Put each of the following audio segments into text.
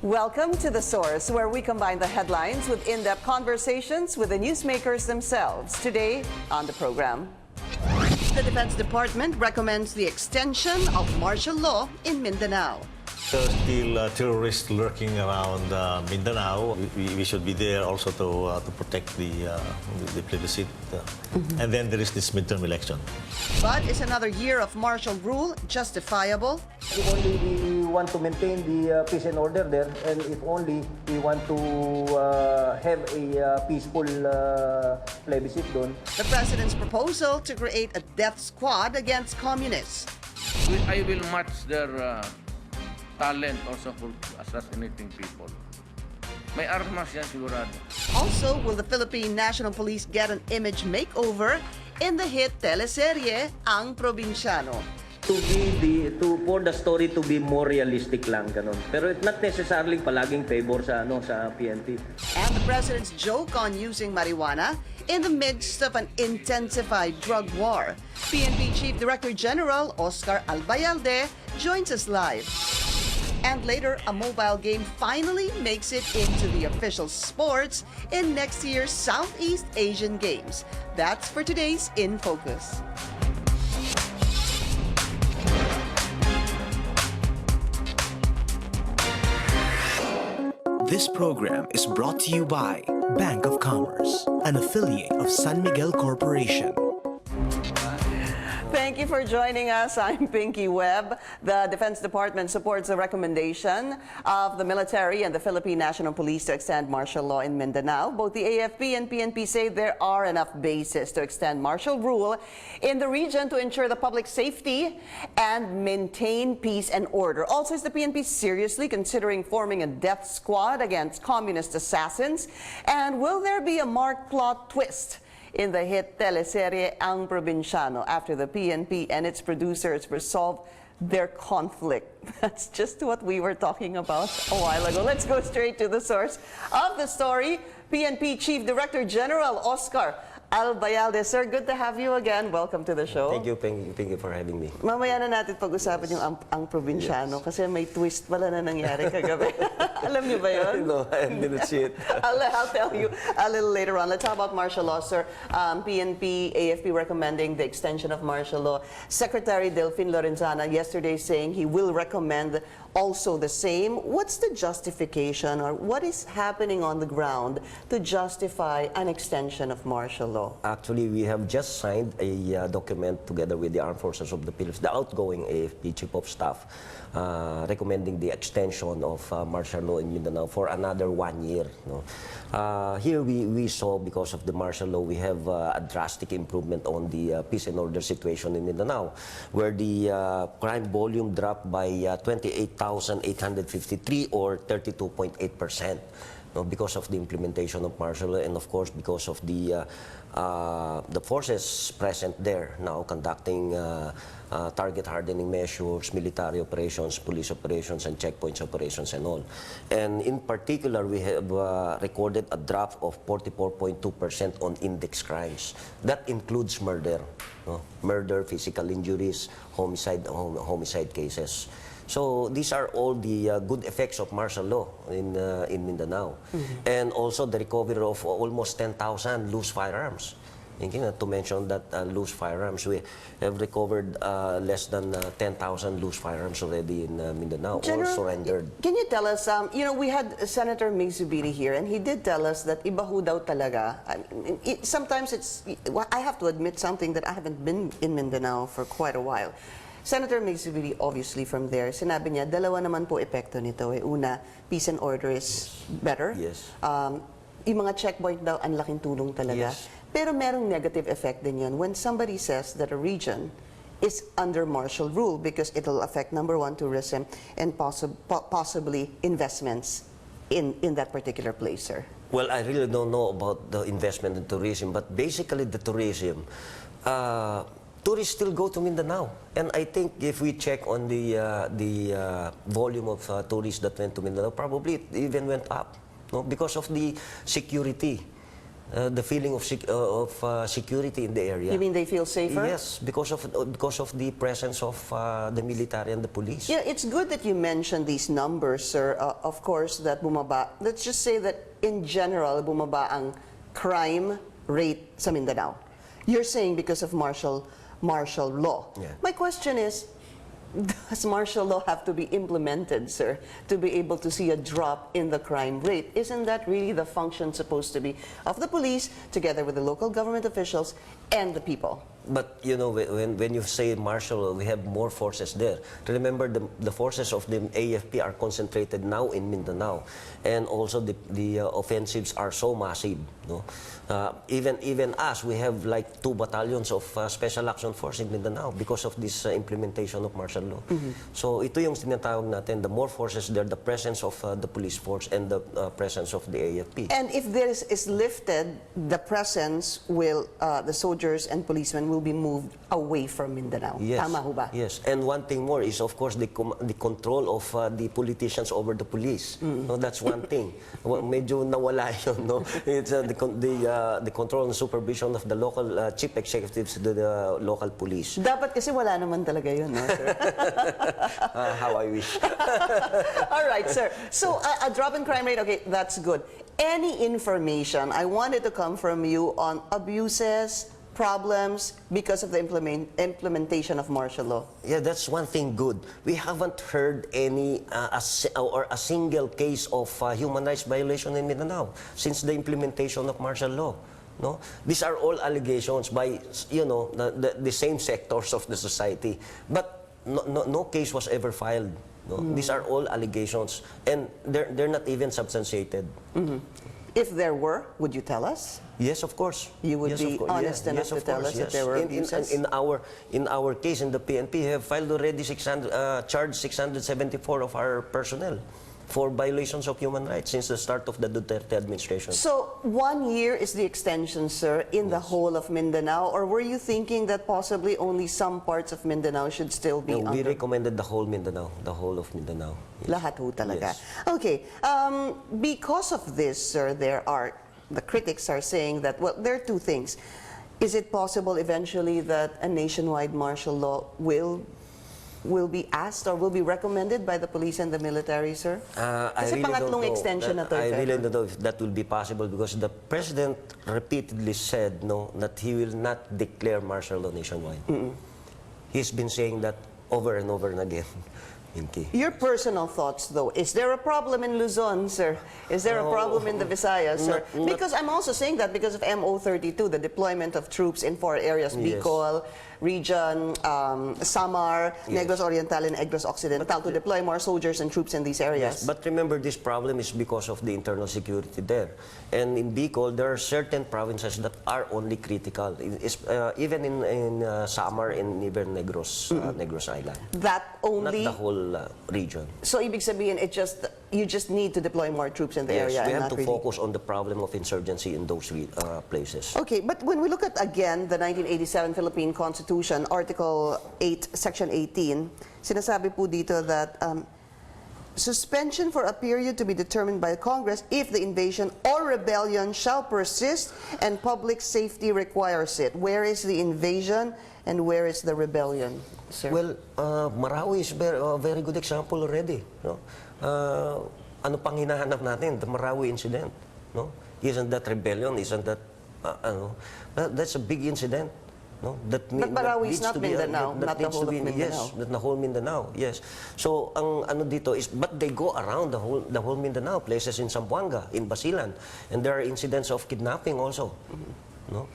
Welcome to The Source, where we combine the headlines with in-depth conversations with the newsmakers themselves. Today on the program, the Defense Department recommends the extension of martial law in Mindanao. There are still terrorists lurking around Mindanao. We should be there also to protect the plebiscite. And then there is this midterm election. But is another year of martial rule justifiable? If only we want to maintain the peace and order there, and if only we want to have a peaceful plebiscite doon. The President's proposal to create a death squad against communists. I will match their talent also for assassinating people. May armas yan sigurado. Also, will the Philippine National Police get an image makeover in the hit teleserye Ang Probinsyano? For the story to be more realistic lang, ganun. Pero it's not necessarily palaging favor sa PNP. And the President's joke on using marijuana in the midst of an intensified drug war. PNP Chief Director General Oscar Albayalde joins us live. And later, a mobile game finally makes it into the official sports in next year's Southeast Asian Games. That's for today's In Focus. This program is brought to you by Bank of Commerce, an affiliate of San Miguel Corporation. Thank you for joining us. I'm Pinky Webb. The Defense Department supports the recommendation of the military and the Philippine National Police to extend martial law in Mindanao. Both the AFP and PNP say there are enough bases to extend martial rule in the region to ensure the public safety and maintain peace and order. Also, is the PNP seriously considering forming a death squad against communist assassins? And will there be a marked plot twist in the hit teleserye Ang Probinsyano after the PNP and its producers resolve their conflict? That's just what we were talking about a while ago. Let's go straight to the source of the story. PNP Chief Director General Oscar Albayalde. Sir, good to have you again. Welcome to the show. Thank you for having me. Mamaya na natin pag-usapan yung ang Probinsyano kasi may twist pala na nangyari kagabi. Alam niyo ba yun? No, I didn't see it. I'll tell you a little later on. Let's talk about martial law, sir. PNP, AFP recommending the extension of martial law. Secretary Delfin Lorenzana yesterday saying he will recommend also the same. What's the justification, or what is happening on the ground to justify an extension of martial law? Actually, we have just signed a document together with the Armed Forces of the Philippines, the outgoing AFP Chief of Staff, recommending the extension of martial law in Mindanao for another 1 year. No? Here we saw, because of the martial law, we have a drastic improvement on the peace and order situation in Mindanao, where the crime volume dropped by 28,853 or 32.8%. No, because of the implementation of martial law, and of course because of the forces present there now conducting target hardening measures, military operations, police operations, and checkpoints operations and all. And in particular, we have recorded a drop of 44.2% on index crimes. That includes murder, no? Murder, physical injuries, homicide cases. So these are all the good effects of martial law in Mindanao. And also the recovery of almost 10,000 loose firearms. Not to mention that loose firearms, we have recovered less than 10,000 loose firearms already in Mindanao, all surrendered. Can you tell us, you know, we had Senator Migzubiri here, and he did tell us that iba ho daw talaga. Sometimes it's, I have to admit something, that I haven't been in Mindanao for quite a while. Senator Migzubiri, obviously from there, sinabi niya, dalawa naman po epekto nito. Una, peace and order is better. Yes. Yung mga checkpoint daw, ang laking tulong talaga. Yes. Pero merong negative effect din yun when somebody says that a region is under martial rule because it'll affect, number one, tourism and possibly investments in that particular place, sir. Well, I really don't know about the investment in tourism, but basically the tourism, tourists still go to Mindanao. And I think if we check on the volume of tourists that went to Mindanao, probably it even went up, no? Because of the security. the feeling of security in the area. You mean they feel safer? Yes, because of the presence of the military and the police. Yeah, it's good that you mentioned these numbers, sir. Of course, that bumaba. Let's just say that in general, bumaba ang crime rate sa Mindanao. You're saying because of martial law. Yeah. My question is, does martial law have to be implemented, sir, to be able to see a drop in the crime rate? Isn't that really the function supposed to be of the police, together with the local government officials and the people? But you know, when you say martial law, we have more forces there. Remember, the forces of the AFP are concentrated now in Mindanao, and also the offensives are so massive. No, even us, we have like 2 battalions of special action force in Mindanao because of this implementation of martial law. So ito yung tinatawag natin, the more forces there, the presence of the police force and the presence of the AFP. And if this is lifted, the presence will, the soldiers and policemen will be moved away from Mindanao. Yes. Tama ho ba? Yes. And one thing more is, of course, the control of the politicians over the police. No, that's one thing. Medyo nawala yun, no? It's the control and supervision of the local chief executives, the local police. Dapat kasi wala naman talaga yun, no, sir? How I wish. All right, sir. So a drop in crime rate, okay, that's good. Any information I wanted to come from you on abuses, problems because of the implementation of martial law? Yeah, that's one thing good. We haven't heard any a single case of human rights violation in Mindanao since the implementation of martial law. No, these are all allegations by, you know, the same sectors of the society, but no case was ever filed. No? These are all allegations, and they're not even substantiated. If there were, would you tell us? Yes, of course. You would yes, be honest enough to tell us that there were abuses? In our case, in the PNP, we have filed already charged 674 of our personnel for violations of human rights since the start of the Duterte administration. So 1 year is the extension, sir, in the whole of Mindanao, or were you thinking that possibly only some parts of Mindanao should still be No, we under? recommended the whole Mindanao, the whole of Mindanao. Yes. Lahat ho talaga. Yes. Okay. Because of this, sir, the critics are saying that, well, there are 2 things. Is it possible eventually that a nationwide martial law will be asked or will be recommended by the police and the military, sir? Kasi pangatlong extension na to. I really don't know if that will be possible because the president repeatedly said that he will not declare martial law nationwide. He's been saying that over and over and again. Your personal thoughts, though, is there a problem in Luzon, sir? Is there a problem in the Visayas, sir? Because I'm also saying that because of MO32, the deployment of troops in 4 areas, Bicol, region, Samar, Negros Oriental, and Negros Occidental, to deploy more soldiers and troops in these areas. Yes, but remember, this problem is because of the internal security there. And in Bicol, there are certain provinces that are only critical, even in Samar and even Negros Island. That only? Not the whole region. So, ibig sabihin, you just need to deploy more troops in the area. Yes, we and have not to really focus on the problem of insurgency in those places. Okay, but when we look at, again, the 1987 Philippine Constitution, Article 8, Section 18, sinasabi po dito that suspension for a period to be determined by Congress if the invasion or rebellion shall persist and public safety requires it. Where is the invasion and where is the rebellion, sir? Well, Marawi is a very good example already. No? Ano pang hinahanap natin? The Marawi incident. No? Isn't that rebellion? Isn't that, that's a big incident. No? But Marawi is not Mindanao, not the whole of Mindanao. Yes, not the whole Mindanao, yes. So, ang ano dito is, but they go around the whole Mindanao, places in Zamboanga, in Basilan, and there are incidents of kidnapping also. No?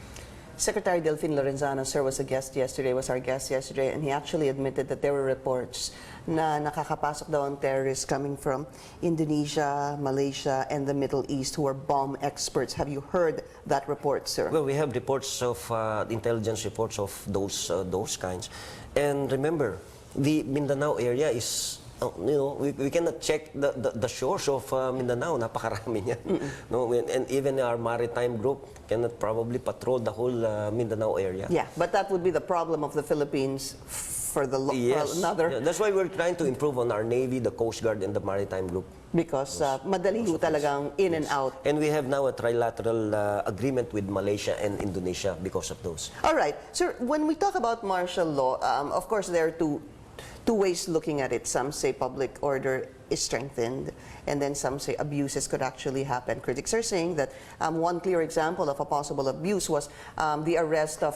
Secretary Delfin Lorenzana, sir, was our guest yesterday, and he actually admitted that there were reports na nakakapasok daw ang terrorists coming from Indonesia, Malaysia, and the Middle East who are bomb experts. Have you heard that report, sir? Well, we have reports of intelligence reports of those kinds, and remember, the Mindanao area is. We cannot check the shores of Mindanao. Napakarami niyan. No, and even our maritime group cannot probably patrol the whole Mindanao area. Yeah, but that would be the problem of the Philippines for the Yes. for another. Yeah, that's why we're trying to improve on our Navy, the Coast Guard, and the Maritime Group. Because madali ho talagang in and out. And we have now a trilateral agreement with Malaysia and Indonesia because of those. All right. Sir, when we talk about martial law, of course there are two ways looking at it. Some say public order is strengthened, and then some say abuses could actually happen. Critics are saying that one clear example of a possible abuse was the arrest of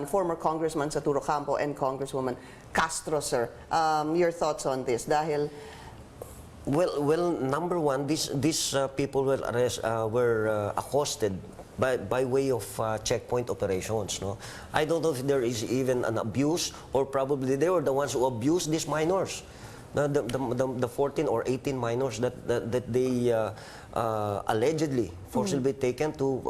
former Congressman Saturo Campo and Congresswoman Castro, sir. Your thoughts on this? Dahil Well, number one, these people were accosted by way of checkpoint operations. No, I don't know if there is even an abuse, or probably they were the ones who abused these minors, the 14 or 18 minors that they allegedly forcibly taken to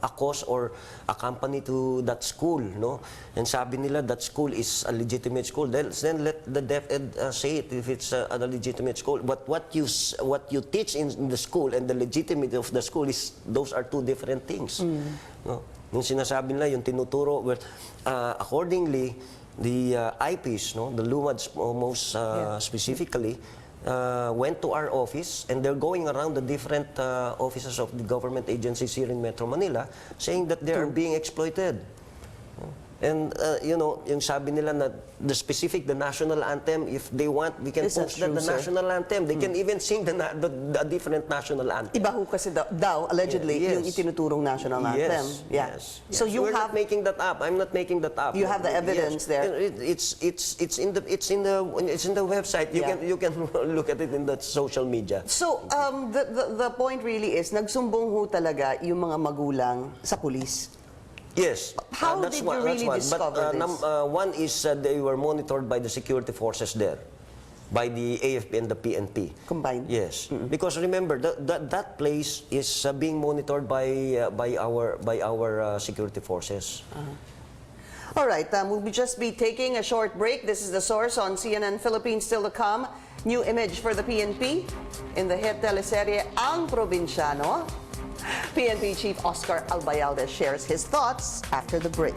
accost or accompany to that school. No, and sabi nila that school is a legitimate school. Then let the DepEd say it if it's a legitimate school. But what you teach in the school and the legitimacy of the school those are two different things. No, yung sinasabi nila yung tinuturo, well, accordingly, the IPs, no, the LUMADs most specifically, went to our office, and they're going around the different offices of the government agencies here in Metro Manila saying that they are being exploited. And, you know, yung sabi nila na the national anthem, if they want, we can post the national anthem. They can even sing the different national anthem. iba ho kasi daw allegedly Yes. yung itinuturong national anthem. Yeah. Yes. So you We're have not making that up. I'm not making that up. You have the evidence there. It's in the website. You can look at it in the social media. So, the point really is, nagsumbong ho talaga yung mga magulang sa pulis. Yes. How did you really discover this? One is they were monitored by the security forces there, by the AFP and the PNP. Combined? Yes. Because remember, that place is being monitored by our security forces. All right, we'll just be taking a short break. This is The Source on CNN Philippines. Still to come, new image for the PNP in the hit teleserye Ang Probinsyano. PNP Chief Oscar Albayalde shares his thoughts after the break.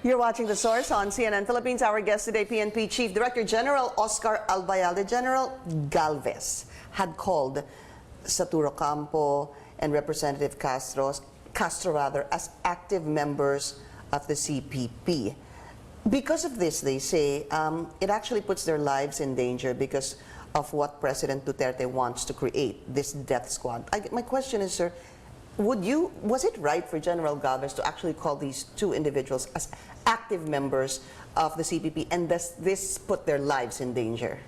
You're watching The Source on CNN Philippines. Our guest today, PNP Chief Director General Oscar Albayalde. General Galvez had called Saturo Campo and Representative Castro as active members of the CPP. Because of this, they say, it actually puts their lives in danger because of what President Duterte wants to create, this death squad. My question is, sir, was it right for General Galvez to actually call these two individuals as active members of the CPP, and does this put their lives in danger?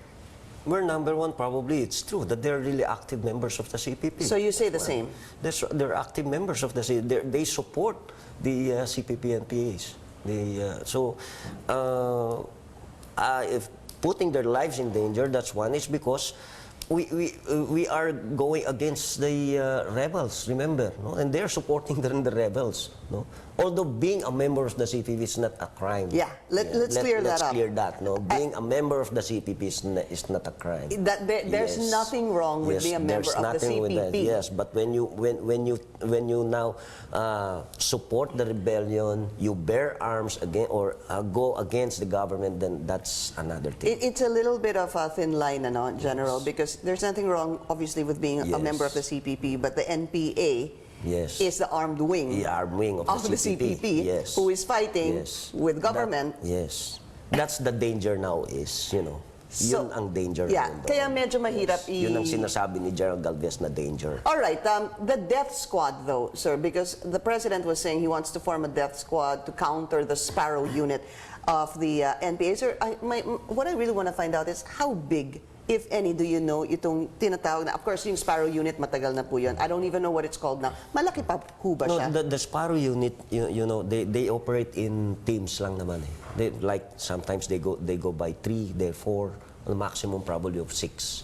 Well, number one, probably it's true that they're really active members of the CPP. So you say the same? They're active members of the CPP. They support the CPP and PAs. If putting their lives in danger, that's one. It's because we are going against the rebels, remember, no? And they're supporting the rebels, no? Although being a member of the CPP is not a crime. Yeah, let's clear that up. Let's clear that, no? Being a member of the CPP is not a crime. There's Yes. nothing wrong with Yes, being a member there's of the nothing with that. CPP. Yes, but when you now support the rebellion, you bear arms again or go against the government, then that's another thing. It's a little bit of a thin line, General, because there's nothing wrong, obviously, with being a Yes. member of the CPP, but the NPA Yes. is the armed wing, The armed wing of the CPP, yes. who is fighting Yes. with government. Yes. That's the danger now is, you know. So, yun ang danger. yeah, ngayon kaya doon. medyo mahirap Yun ang sinasabi ni General Galvez na danger. All right, the death squad, though, sir, because the president was saying he wants to form a death squad to counter the Sparrow unit of the NPA. Sir, what I really want to find out is how big, if any, do you know itong tinatawag na, of course, yung Sparrow unit, matagal na po yun. I don't even know what it's called now. Malaki pa po ba siya? No, the Sparrow unit, you know, they operate in teams lang naman eh. Like sometimes they go by 3, they're 4, a maximum probably of 6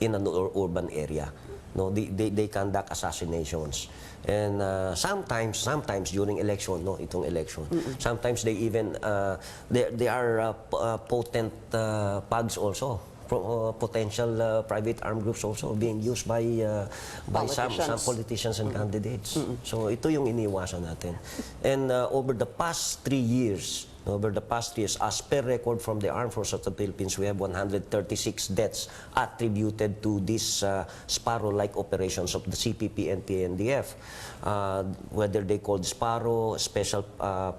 in an urban area. No, they conduct assassinations. And sometimes during election, no, itong election, sometimes they even they are potent pugs also. potential private armed groups also being used by some Politicians. politicians and candidates. So ito yung iniwasan natin. And over the past 3 years, as per record from the Armed Forces of the Philippines, we have 136 deaths attributed to these Sparrow-like operations of the CPP and PNDF. Whether they called Sparrow, Special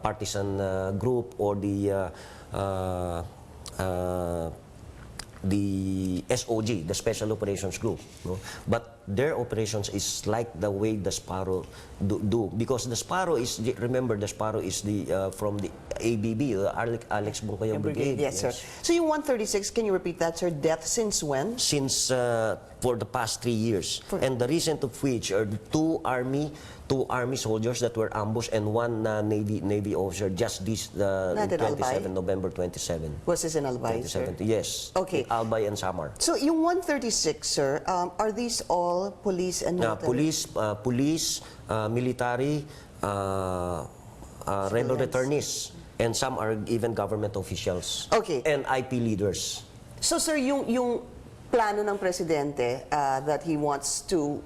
Partisan Group, or the SOG, the Special Operations Group. No? But their operations is like the way the Sparrow do. Because the Sparrow is, remember, the Sparrow is the from the ABB, Alex Bunkayang Brigade. Yes, sir. So yung 136, can you repeat that, sir? Death since when? Since for the past 3 years. And the recent of which are the two army soldiers that were ambushed and one Navy officer just this Not in 27, Albay? November 27. Was this in Albay, sir? 2017, yes. Okay. Albay and Samar. So yung 136, sir, are these all police and military? Police, military, rebel returnees, and some are even government officials. Okay. And IP leaders. So, sir, yung plano ng presidente that he wants to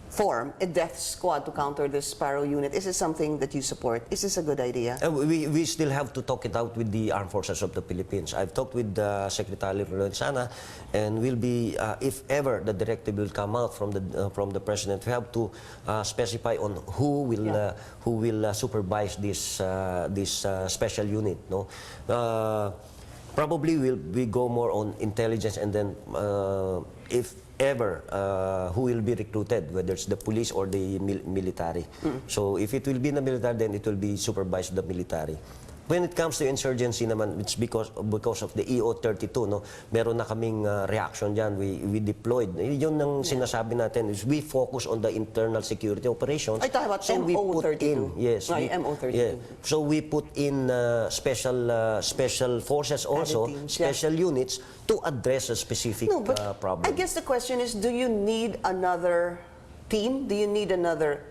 form a death squad to counter this Sparrow unit, is this something that you support? Is this a good idea? We still have to talk it out with the Armed Forces of the Philippines. I've talked with Secretary Probinsyano, and will be, if ever the directive will come out from the president, we have to specify on who will supervise this special unit. No. Probably we go more on intelligence, and then if ever who will be recruited, whether it's the police or the military. So if it will be the military, then it will be supervised the military. When it comes to insurgency naman, it's because of the EO-32, no? Meron na kaming reaction dyan. We deployed. Yun ang sinasabi natin is we focus on the internal security operations. Ay, talking about So we put in, MO-32. yes. Right, MO-32. Yeah. So we put in special forces also, Added teams, special units to address a specific No, but problem. I guess the question is, do you need another team? Do you need another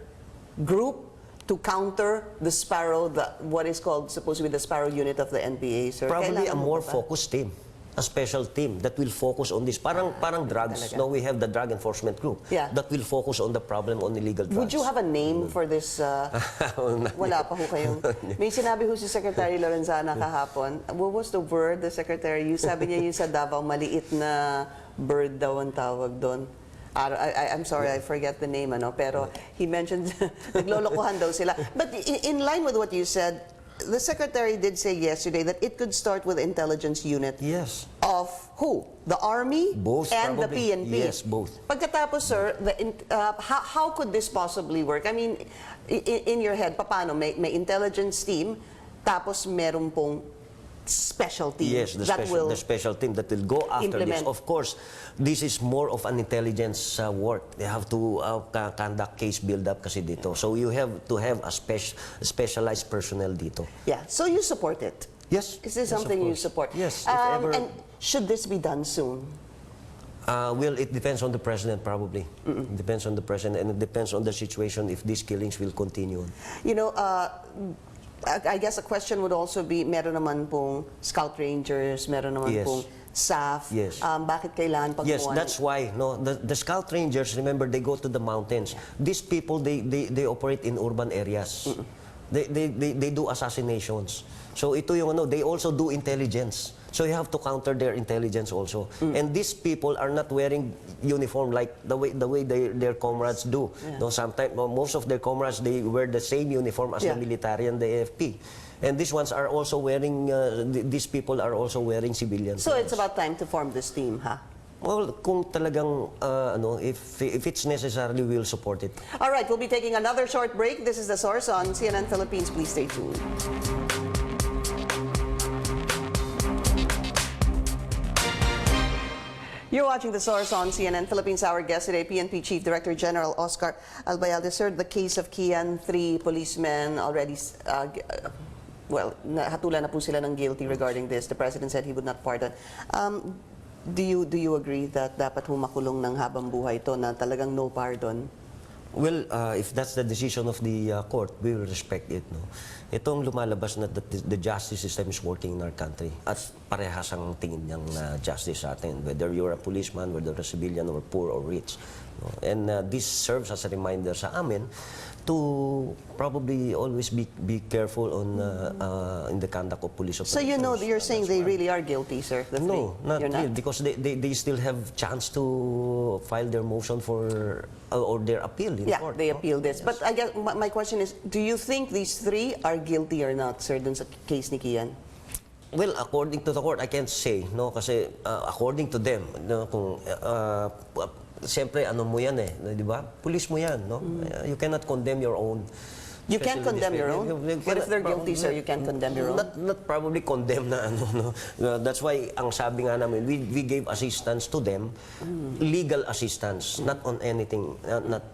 group to counter the Sparrow, what is called supposed to be the Sparrow unit of the NPA, sir? Probably a Kailangan mo more ba? focused team. A special team that will focus on this. Parang drugs. Talaga. No, we have the drug enforcement group Yeah. that will focus on the problem on illegal drugs. Would you have a name for this? Wala pa ho kayong... May sinabi ho si Secretary Lorenzana kahapon. What was the word, the Secretary? Sabi niya yung sa Davao, maliit na bird daw ang tawag doon. I'm sorry, I forget the name, pero he mentioned, naglolokohan daw sila. But in line with what you said, the Secretary did say yesterday that it could start with intelligence unit. Yes. Of who? The Army? Both, and probably. the PNP? Yes, both. Pagkatapos, sir, how could this possibly work? I mean, in your head, paano? May intelligence team, tapos meron pong special team Yes, the special team that will go after implement. this. Of course, this is more of an intelligence work. They have to conduct case build-up kasi dito. So you have to have a specialized personnel dito. Yeah, so you support it? Yes. Is this Yes, of something you course. support? Yes, if ever. And should this be done soon? Well, it depends on the president, probably. It depends on the president, and it depends on the situation if these killings will continue. You know, I guess a question would also be, meron naman pong Scout Rangers, meron naman Yes. pong SAF. Yes. Bakit kailangan pagmuhan? Yes, that's why. No, the Scout Rangers, remember, they go to the mountains. These people, they operate in urban areas. They do assassinations. So ito yung they also do intelligence. So you have to counter their intelligence also. And these people are not wearing uniform like the way their comrades do. Yeah. No, sometimes most of their comrades, they wear the same uniform as the military and the AFP. And these ones are also wearing. These people are also wearing civilian. So it's clothes. about time to form this team, huh? Well, kung talagang if it's necessary, we'll support it. All right, we'll be taking another short break. This is The Source on CNN Philippines. Please stay tuned. You're watching The Source on CNN Philippines. Our guest today, PNP Chief Director General Oscar Albayalde. Sir, the case of Kian, 3 policemen already, hatulan na po sila ng guilty regarding this. The President said he would not pardon. Do you agree that dapat humakulong ng habang buhay ito na talagang no pardon? Well, if that's the decision of the court, we will respect it. No? Itong lumalabas na the justice system is working in our country at parehas ang tingin niyang justice sa atin, whether you're a policeman, whether a civilian, or poor or rich. No? And this serves as a reminder sa amin to probably always be careful on in the conduct of police operations. So you know, you're saying they really are guilty, sir? The No, three? not You're really, because they still have chance to file their motion for or their appeal in Yeah, court. they no? appeal this. But I guess my question is, do you think these three are guilty or not, sir, dun sa case ni Kian? Well, according to the court, I can't say, no, kasi according to them, no, kung siyempre ano mo yan di ba? Police mo yan, no? You cannot condemn your own. You can't especially condemn this- your own? But if they're guilty, sir, you can't condemn your own? Not probably condemn na ano, no. That's why ang sabi nga namin, we gave assistance to them, legal assistance, not on anything, not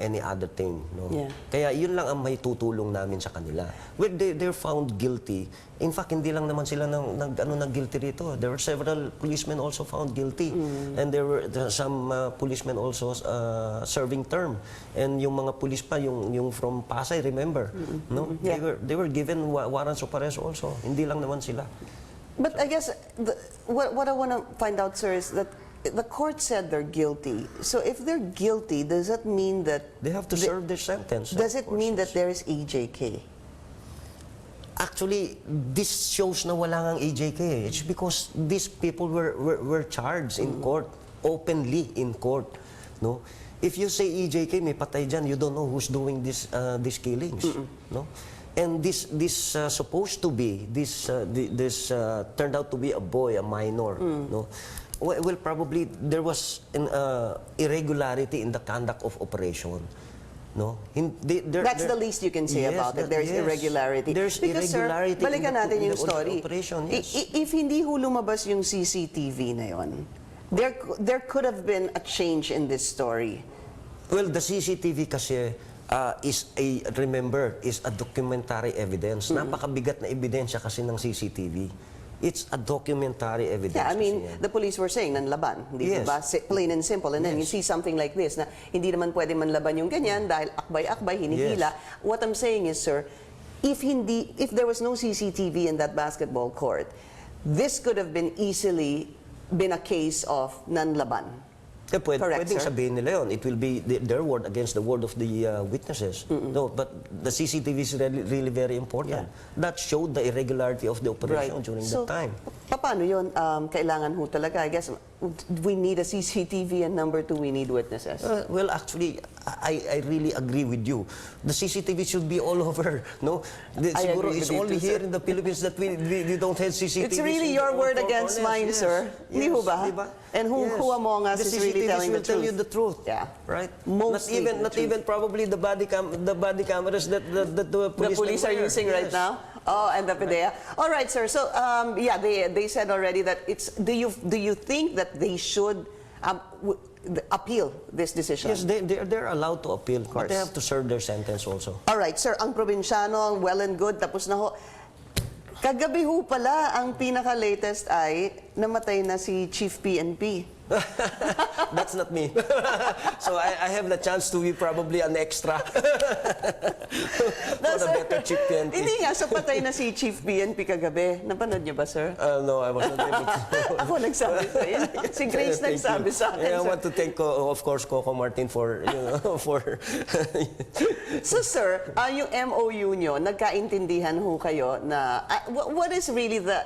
any other thing, no. Yeah. Kaya yun lang ang may tutulong namin sa kanila. When they're found guilty, in fact, hindi lang naman sila nag guilty rito. There were several policemen also found guilty. And there were some policemen also serving term. And yung mga police pa, yung from Pasay, remember? No? Yeah. They were given warrants of arrest also. Hindi lang naman sila. But I guess what I want to find out, sir, is that the court said they're guilty. So if they're guilty, does that mean that... They have to serve their sentence. Does of it course. mean that there is EJK? Actually, this shows na wala ngang EJK. It's because these people were charged in court, openly in court. No? If you say EJK, may patay dyan, you don't know who's doing these killings. No? And this supposed to be, this turned out to be a boy, a minor. No? Well, probably there was an irregularity in the conduct of operation. No? That's the least you can say about it. There's irregularity. There's Because, irregularity sir, balikan natin in yung the story. operation. Yes. If hindi ho lumabas yung CCTV na yon, there could have been a change in this story. Well, the CCTV kasi is a documentary evidence. Napakabigat na ebidensya kasi ng CCTV. It's a documentary evidence. Yeah, I mean, kasi yan. the police were saying nanlaban, di Yes. ba? Plain and simple. And then you see something like this na hindi naman pwede manlaban yung ganyan dahil akbay-akbay, hinihila. What I'm saying is, sir, if there was no CCTV in that basketball court, this could have been easily been a case of nanlaban. Correct, Pwedeng sir? sabihin nila yun. It will be their word against the word of the witnesses. No, but the CCTV is really very important. That showed the irregularity of the operation during So, that time. paano yun? Kailangan ho talaga, I guess, we need a CCTV, and number two, we need witnesses. Well, actually, I really agree with you. The CCTV should be all over. No, siguro agree it's with you only too, here sir. in the Philippines that we don't have CCTV. It's really your word against mine, sir. Hindi ho ba? Diba? And who among us is really telling the will tell truth? you the truth. Yeah. Right. Mostly the not truth. even probably the body cameras that the The police are using right now? Oh, and the PDEA. All right, sir. So, yeah, they said already that it's... Do you think that they should appeal this decision? Yes, they're allowed to appeal, but they course. have to serve their sentence also. All right, sir. Ang Probinsyano, well and good. Tapos na ho. Kagabi ho pala, ang pinaka-latest ay namatay na si Chief PNP. That's not me. So I have the chance to be probably an extra for a better Chief PNP. Hindi nga, so patay na si Chief PNP kagabi. Napanood niyo ba, sir? No, I was not able to. Ako nagsabi sa iyo. Si Grace Thank nagsabi you. sa akin. Yeah, I sir. want to thank, of course, Coco Martin for, for... So, sir, yung MOU nyo, nagkaintindihan ho kayo na... what is really the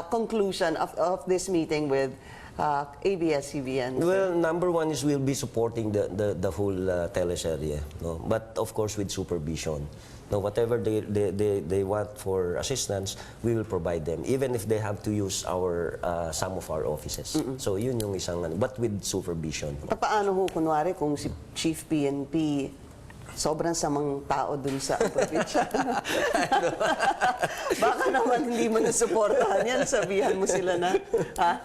conclusion of this meeting with ABS-CBN? Well, number one is we'll be supporting the whole teleserye, no? But of course with supervision. No, whatever they want for assistance, we will provide them, even if they have to use some of our offices. So yun yung isang, but with supervision. Paano ho, kunwari, kung si Chief PNP sobrang samang tao dun sa Probinsyano. Baka naman hindi mo nasuportahan yan, sabihan mo sila na, ha?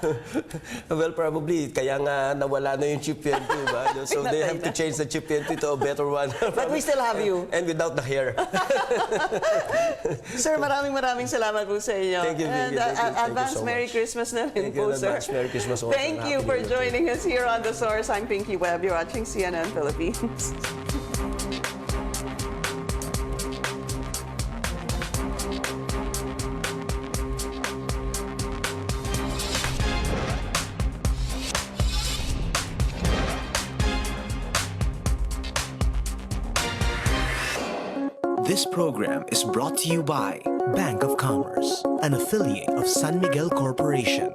Well, probably, kaya nga nawala na yung Chief PNP, ba? So they have to change the Chief PNP to a better one. But we still have you. And without the hair. Sir, maraming salamat po sa inyo. Thank you, And Vicky. Thank you. Thank you advance so Merry much. Christmas na rin Thank you po, in sir. advance. Merry Christmas also. Thank you Happy for New Year. joining us here on The Source. I'm Pinky Webb. You're watching CNN Philippines. This program is brought to you by Bank of Commerce, an affiliate of San Miguel Corporation.